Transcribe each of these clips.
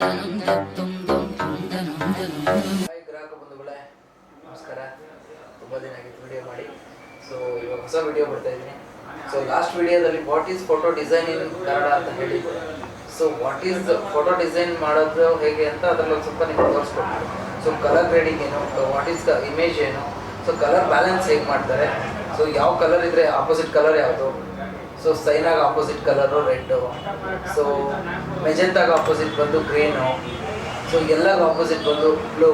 Hi ಗ್ರಾಹಕ ಬಂಧುಗಳೇ, ನಮಸ್ಕಾರ. ತುಂಬ ದಿನ ಆಗಿತ್ತು ವಿಡಿಯೋ ಮಾಡಿ. ಸೊ ಇವಾಗ ಹೊಸ ವಿಡಿಯೋ ಬರ್ತಾ ಇದ್ದೀನಿ. ಸೊ ಲಾಸ್ಟ್ ವಿಡಿಯೋದಲ್ಲಿ what is photo design in Kannada ಅಂತ ಹೇಳಿದ್ದೆ. So what is photo design ಮಾಡೋದು ಹೇಗೆ ಅಂತ ಅದರಲ್ಲಿ ಒಂದು ಸ್ವಲ್ಪ ನಿಮ್ಗೆ ತೋರಿಸ್ಕೊಡ್ತೀನಿ. ಸೊ ಕಲರ್ ಗ್ರೇಡಿಂಗ್ ಏನು, ವಾಟ್ ಈಸ್ ದ ಇಮೇಜ್ ಏನು, ಸೊ ಕಲರ್ ಬ್ಯಾಲೆನ್ಸ್ ಹೇಗೆ ಮಾಡ್ತಾರೆ, ಸೊ ಯಾವ ಕಲರ್ ಇದ್ದರೆ ಆಪೋಸಿಟ್ ಕಲರ್ ಯಾವುದು, ಸೊ ಸೈನಾಗ ಆಪೋಸಿಟ್ ಕಲರು ರೆಡ್ಡು, ಸೊ ಮೆಜೆಂತಾಗ ಆಪೋಸಿಟ್ ಬಂದು ಗ್ರೀನು, ಸೊ ಎಲ್ಲಾಗ ಆಪೋಸಿಟ್ ಬಂದು ಬ್ಲೂ,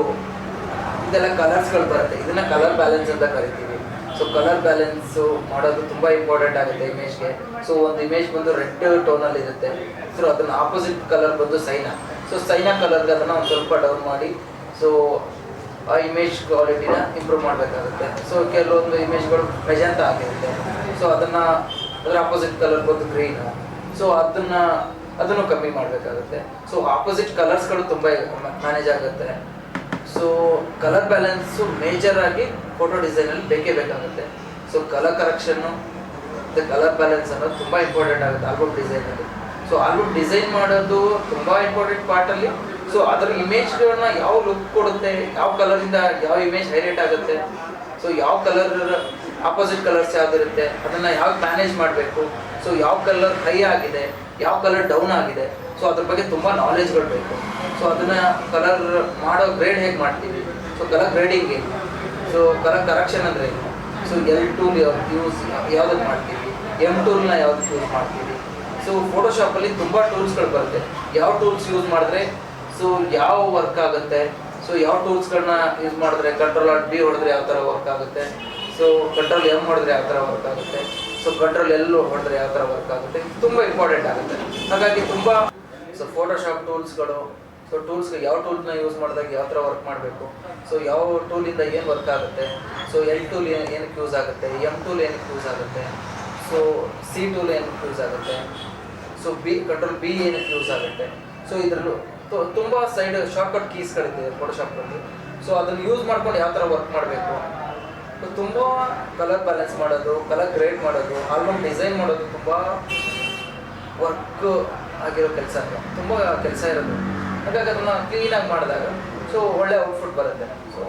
ಇದೆಲ್ಲ ಕಲರ್ಸ್ಗಳು ಬರುತ್ತೆ. ಇದನ್ನು ಕಲರ್ ಬ್ಯಾಲೆನ್ಸ್ ಅಂತ ಕರಿತೀವಿ. ಸೊ ಕಲರ್ ಬ್ಯಾಲೆನ್ಸು ಮಾಡೋದು ತುಂಬ ಇಂಪಾರ್ಟೆಂಟ್ ಆಗುತ್ತೆ ಇಮೇಜ್ಗೆ. ಸೊ ಒಂದು ಇಮೇಜ್ ಬಂದು ರೆಡ್ ಟೋನಲ್ಲಿ ಇರುತ್ತೆ, ಸೊ ಅದನ್ನು ಆಪೋಸಿಟ್ ಕಲರ್ ಬಂದು ಸೈನಾ. ಸೊ ಸೈನಾ ಕಲರ್ಗೆ ಅದನ್ನು ಒಂದು ಸ್ವಲ್ಪ ಡೌನ್ ಮಾಡಿ ಸೊ ಆ ಇಮೇಜ್ ಕ್ವಾಲಿಟಿನ ಇಂಪ್ರೂವ್ ಮಾಡಬೇಕಾಗುತ್ತೆ. ಸೊ ಕೆಲವೊಂದು ಇಮೇಜ್ಗಳು ಮೆಜೆಂತ ಆಗಿರುತ್ತೆ, ಸೊ ಅದನ್ನು ಅದರ ಆಪೋಸಿಟ್ ಕಲರ್ ಬಂದು ಗ್ರೀನು, ಸೊ ಅದನ್ನು ಕಮ್ಮಿ ಮಾಡಬೇಕಾಗುತ್ತೆ. ಸೊ ಆಪೋಸಿಟ್ ಕಲರ್ಸ್ಗಳು ತುಂಬ ಮ್ಯಾನೇಜ್ ಆಗುತ್ತೆ. ಸೊ ಕಲರ್ ಬ್ಯಾಲೆನ್ಸು ಮೇಜರ್ ಆಗಿ ಫೋಟೋ ಡಿಸೈನಲ್ಲಿ ಬೇಕೇ ಬೇಕಾಗುತ್ತೆ. ಸೊ ಕಲರ್ ಕರೆಕ್ಷನ್ನು ಮತ್ತು ಕಲರ್ ಬ್ಯಾಲೆನ್ಸ್ ಅನ್ನೋದು ತುಂಬ ಇಂಪಾರ್ಟೆಂಟ್ ಆಗುತ್ತೆ ಆಲ್ಬಮ್ ಡಿಸೈನಲ್ಲಿ. ಸೊ ಆಲ್ಬಮ್ ಡಿಸೈನ್ ಮಾಡೋದು ತುಂಬ ಇಂಪಾರ್ಟೆಂಟ್ ಪಾರ್ಟಲ್ಲಿ. ಸೊ ಅದರ ಇಮೇಜ್ಗಳನ್ನ ಯಾವ ಲುಕ್ ಕೊಡುತ್ತೆ, ಯಾವ ಕಲರಿಂದ ಯಾವ ಇಮೇಜ್ ಹೈಲೈಟ್ ಆಗುತ್ತೆ, ಸೊ ಯಾವ ಕಲರ್ ಆಪೋಸಿಟ್ ಕಲರ್ಸ್ ಯಾವುದಿರುತ್ತೆ ಅದನ್ನು ಯಾವ ಮ್ಯಾನೇಜ್ ಮಾಡಬೇಕು, ಸೊ ಯಾವ ಕಲರ್ ಹೈ ಆಗಿದೆ, ಯಾವ ಕಲರ್ ಡೌನ್ ಆಗಿದೆ, ಸೊ ಅದ್ರ ಬಗ್ಗೆ ತುಂಬ ನಾಲೆಜ್ಗಳು ಬೇಕು. ಸೊ ಅದನ್ನು ಕಲರ್ ಮಾಡೋ ಗ್ರೇಡ್ ಹೇಗೆ ಮಾಡ್ತೀವಿ, ಸೊ ಕಲರ್ ಗ್ರೇಡಿಂಗ್ ಏನು, ಸೊ ಕಲರ್ ಕರೆಕ್ಷನ್ ಅಂದರೆ ಏನು, ಸೊ ಎಲ್ ಟೂಲ್ ಯೂಸ್ ಯಾವುದಕ್ಕೆ ಮಾಡ್ತೀವಿ, ಎಮ್ ಟೂಲ್ನ ಯಾವುದಕ್ಕೆ ಯೂಸ್ ಮಾಡ್ತೀವಿ. ಸೊ ಫೋಟೋಶಾಪಲ್ಲಿ ತುಂಬ ಟೂಲ್ಸ್ಗಳು ಬರುತ್ತೆ. ಯಾವ ಟೂಲ್ಸ್ ಯೂಸ್ ಮಾಡಿದ್ರೆ ಸೊ ಯಾವ ವರ್ಕ್ ಆಗುತ್ತೆ, ಸೊ ಯಾವ ಟೂಲ್ಸ್ಗಳನ್ನ ಯೂಸ್ ಮಾಡಿದ್ರೆ Ctrl+B ಹೊಡೆದ್ರೆ ಯಾವ ಥರ ವರ್ಕ್ ಆಗುತ್ತೆ, ಸೊ Ctrl+M ಹೊಡೆದ್ರೆ ಯಾವ ಥರ ವರ್ಕ್ ಆಗುತ್ತೆ, ಸೊ Ctrl+L ಹೊಡೆದ್ರೆ ಯಾವ ಥರ ವರ್ಕ್ ಆಗುತ್ತೆ, ತುಂಬ ಇಂಪಾರ್ಟೆಂಟ್ ಆಗುತ್ತೆ. ಹಾಗಾಗಿ ತುಂಬ ಸೊ ಫೋಟೋಶಾಪ್ ಟೂಲ್ಸ್ಗಳು, ಸೊ ಟೂಲ್ಸ್ಗೆ ಯಾವ ಟೂಲ್ನ ಯೂಸ್ ಮಾಡಿದಾಗ ಯಾವ ಥರ ವರ್ಕ್ ಮಾಡಬೇಕು, ಸೊ ಯಾವ ಟೂಲಿಂದ ಏನು ವರ್ಕ್ ಆಗುತ್ತೆ, ಸೊ ಎಲ್ ಟೂಲ್ ಏನಕ್ಕೆ ಯೂಸ್ ಆಗುತ್ತೆ, ಎಮ್ ಟೂಲ್ ಏನಕ್ಕೆ ಯೂಸ್ ಆಗುತ್ತೆ, ಸೊ ಸಿ ಟೂಲ್ ಏನಕ್ಕೆ ಯೂಸ್ ಆಗುತ್ತೆ, ಸೊ Ctrl+B ಏನಕ್ಕೆ ಯೂಸ್ ಆಗುತ್ತೆ. ಸೊ ಇದರಲ್ಲೂ ತುಂಬ ಸೈಡ್ ಶಾರ್ಟ್ಕಟ್ ಕೀಸ್ಗಳಿದೆ ಫೋಟೋಶಾಪಲ್ಲಿ. ಸೊ ಅದನ್ನು ಯೂಸ್ ಮಾಡ್ಕೊಂಡು ಯಾವ ಥರ ವರ್ಕ್ ಮಾಡಬೇಕು. ತುಂಬ ಕಲರ್ ಬ್ಯಾಲೆನ್ಸ್ ಮಾಡೋದು, ಕಲರ್ ಗ್ರೇಡ್ ಮಾಡೋದು, ಆಲ್ಬಮ್ ಡಿಸೈನ್ ಮಾಡೋದು ತುಂಬ ವರ್ಕ್ ಆಗಿರೋ ಕೆಲಸ, ತುಂಬ ಕೆಲಸ ಇರೋದು. ಹಾಗಾಗಿ ಅದನ್ನು ಕ್ಲೀನಾಗಿ ಮಾಡಿದಾಗ ಸೊ ಒಳ್ಳೆ ಔಟ್ಪುಟ್ ಬರುತ್ತೆ. ಸೊ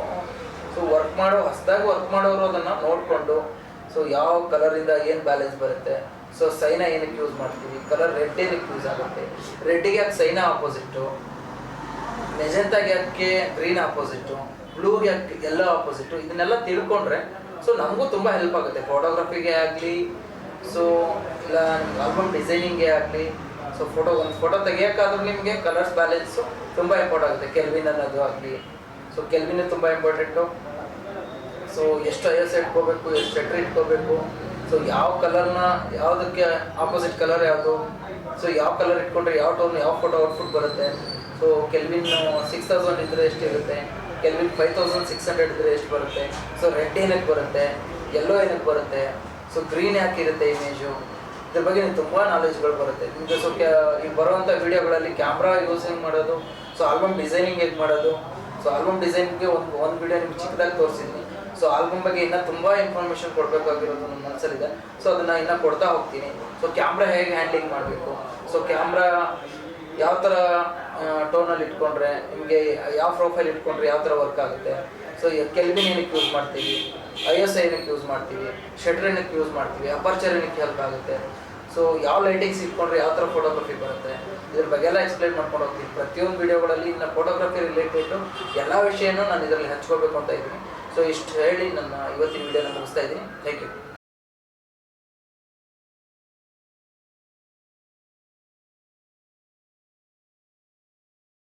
ಹೊಸದಾಗಿ ವರ್ಕ್ ಮಾಡೋರು ಅದನ್ನು ನೋಡಿಕೊಂಡು ಸೊ ಯಾವ ಕಲರಿಂದ ಏನು ಬ್ಯಾಲೆನ್ಸ್ ಬರುತ್ತೆ, ಸೊ ಸೈನಾ ಏನಕ್ಕೆ ಯೂಸ್ ಮಾಡ್ತೀವಿ, ಕಲರ್ ರೆಡ್ ಏನಕ್ಕೆ ಯೂಸ್ ಆಗುತ್ತೆ, ರೆಡ್ಡಿಗೆ ಯಾಕೆ ಸೈನಾ ಆಪೋಸಿಟ್ಟು, ಮೆಜೆಂತಾಗೆ ಯಾಕೆ ಗ್ರೀನ್ ಆಪೋಸಿಟ್ಟು, ಬ್ಲೂಗೆ ಯಾಕೆ ಎಲ್ಲ ಆಪೋಸಿಟ್ಟು, ಇದನ್ನೆಲ್ಲ ತಿಳ್ಕೊಂಡ್ರೆ ಸೊ ನಮಗೂ ತುಂಬ ಹೆಲ್ಪ್ ಆಗುತ್ತೆ. ಫೋಟೋಗ್ರಫಿಗೆ ಆಗಲಿ, ಸೊ ಇಲ್ಲ ಆಲ್ಬಮ್ ಡಿಸೈನಿಂಗೇ ಆಗಲಿ, ಸೊ ಒಂದು ಫೋಟೋ ತೆಗಿಯೋಕ್ಕಾದ್ರೂ ನಿಮಗೆ ಕಲರ್ಸ್ ಬ್ಯಾಲೆನ್ಸು ತುಂಬ ಇಂಪಾರ್ಟೆಂಟ್ ಆಗುತ್ತೆ. ಕೆಲ್ವಿನ್ ಅನ್ನೋದು ಆಗಲಿ, ಸೊ ಕೆಲ್ವಿನ್ ತುಂಬ ಇಂಪಾರ್ಟೆಂಟು. ಸೊ ಎಷ್ಟು ISO ಇಟ್ಕೋಬೇಕು, ಎಷ್ಟು ಶಟರ್ ಇಟ್ಕೋಬೇಕು, ಸೊ ಯಾವ ಕಲರ್ನ ಯಾವುದಕ್ಕೆ ಆಪೋಸಿಟ್ ಕಲರ್ ಯಾವುದು, ಸೊ ಯಾವ ಕಲರ್ ಇಟ್ಕೊಂಡ್ರೆ ಯಾವ ಟೋನ್ ಯಾವ ಫೋಟೋ ಔಟ್ಪುಟ್ ಬರುತ್ತೆ. ಸೊ ಕೆಲ್ವಿನ್ 6000 ಇದ್ದರೆ ಎಷ್ಟಿರುತ್ತೆ, ಕೆಲ್ವಿನ್ 5600 ಇದ್ದರೆ ಎಷ್ಟು ಬರುತ್ತೆ, ಸೊ ರೆಡ್ ಏನಕ್ಕೆ ಬರುತ್ತೆ, ಯೆಲ್ಲೋ ಏನಕ್ಕೆ ಬರುತ್ತೆ, ಸೊ ಗ್ರೀನ್ ಯಾಕೆ ಇರುತ್ತೆ ಇಮೇಜು, ಇದ್ರ ಬಗ್ಗೆ ತುಂಬ ನಾಲೆಜ್ಗಳು ಬರುತ್ತೆ ನಿಮಗೆ. ಸೊ ಈಗ ಬರುವಂಥ ವೀಡಿಯೋಗಳಲ್ಲಿ ಕ್ಯಾಮ್ರಾ ಯೂಸಿಂಗ್ ಮಾಡೋದು, ಸೊ ಆಲ್ಬಮ್ ಡಿಸೈನಿಂಗ್ ಹೇಗೆ ಮಾಡೋದು, ಸೊ ಆಲ್ಬಮ್ ಡಿಸೈನ್ಗೆ ಒಂದು ವೀಡಿಯೋ ನಿಮ್ಗೆ ಚಿಕ್ಕದಾಗಿ ತೋರಿಸಿದ್ದೀನಿ. ಸೊ ಆಲ್ಬಮ್ ಬಗ್ಗೆ ಇನ್ನೂ ತುಂಬ ಇನ್ಫಾರ್ಮೇಷನ್ ಕೊಡಬೇಕಾಗಿರೋದು ನನ್ನ ಮನಸ್ಸಲ್ಲಿದೆ. ಸೊ ಅದನ್ನು ಇನ್ನೂ ಕೊಡ್ತಾ ಹೋಗ್ತೀನಿ. ಸೊ ಕ್ಯಾಮ್ರಾ ಹೇಗೆ ಹ್ಯಾಂಡ್ಲಿಂಗ್ ಮಾಡಬೇಕು, ಸೊ ಕ್ಯಾಮ್ರಾ ಯಾವ ಥರ ಟೋನಲ್ಲಿ ಇಟ್ಕೊಂಡ್ರೆ ನಿಮಗೆ ಯಾವ ಪ್ರೊಫೈಲ್ ಇಟ್ಕೊಂಡ್ರೆ ಯಾವ ಥರ ವರ್ಕ್ ಆಗುತ್ತೆ, ಸೊ ಕೆಲ್ವಿನ್ ಏನಕ್ಕೆ ಯೂಸ್ ಮಾಡ್ತೀವಿ, ISO ಏನಕ್ಕೆ ಯೂಸ್ ಮಾಡ್ತೀವಿ, ಶಟರ್ ಏನಕ್ಕೆ ಯೂಸ್ ಮಾಡ್ತೀವಿ, ಅಪರ್ಚರ್ ಏನಕ್ಕೆ ಹೆಲ್ಪ್ ಆಗುತ್ತೆ, ಸೊ ಯಾವ ಲೈಟಿಂಗ್ಸ್ ಇಟ್ಕೊಂಡ್ರೆ ಯಾವ ಥರ ಫೋಟೋಗ್ರಫಿ ಬರುತ್ತೆ, ಇದ್ರ ಬಗ್ಗೆ ಎಲ್ಲ ಎಕ್ಸ್ಪ್ಲೈನ್ ಮಾಡ್ಕೊಂಡು ಹೋಗ್ತೀನಿ. ಪ್ರತಿಯೊಂದು ವೀಡಿಯೋಗಳಲ್ಲಿ ನನ್ನ ಫೋಟೋಗ್ರಫಿ ರಿಲೇಟೆಡು ಎಲ್ಲ ವಿಷಯನೂ ನಾನು ಇದರಲ್ಲಿ ಹಂಚ್ಕೋಬೇಕು ಅಂತ ಇದ್ದೀನಿ. ಸೊ ಇಷ್ಟು ಹೇಳಿ ನನ್ನ ಇವತ್ತಿನ ವೀಡಿಯೋನ ಮುಗಿಸ್ತಾ ಇದ್ದೀನಿ. Thank you.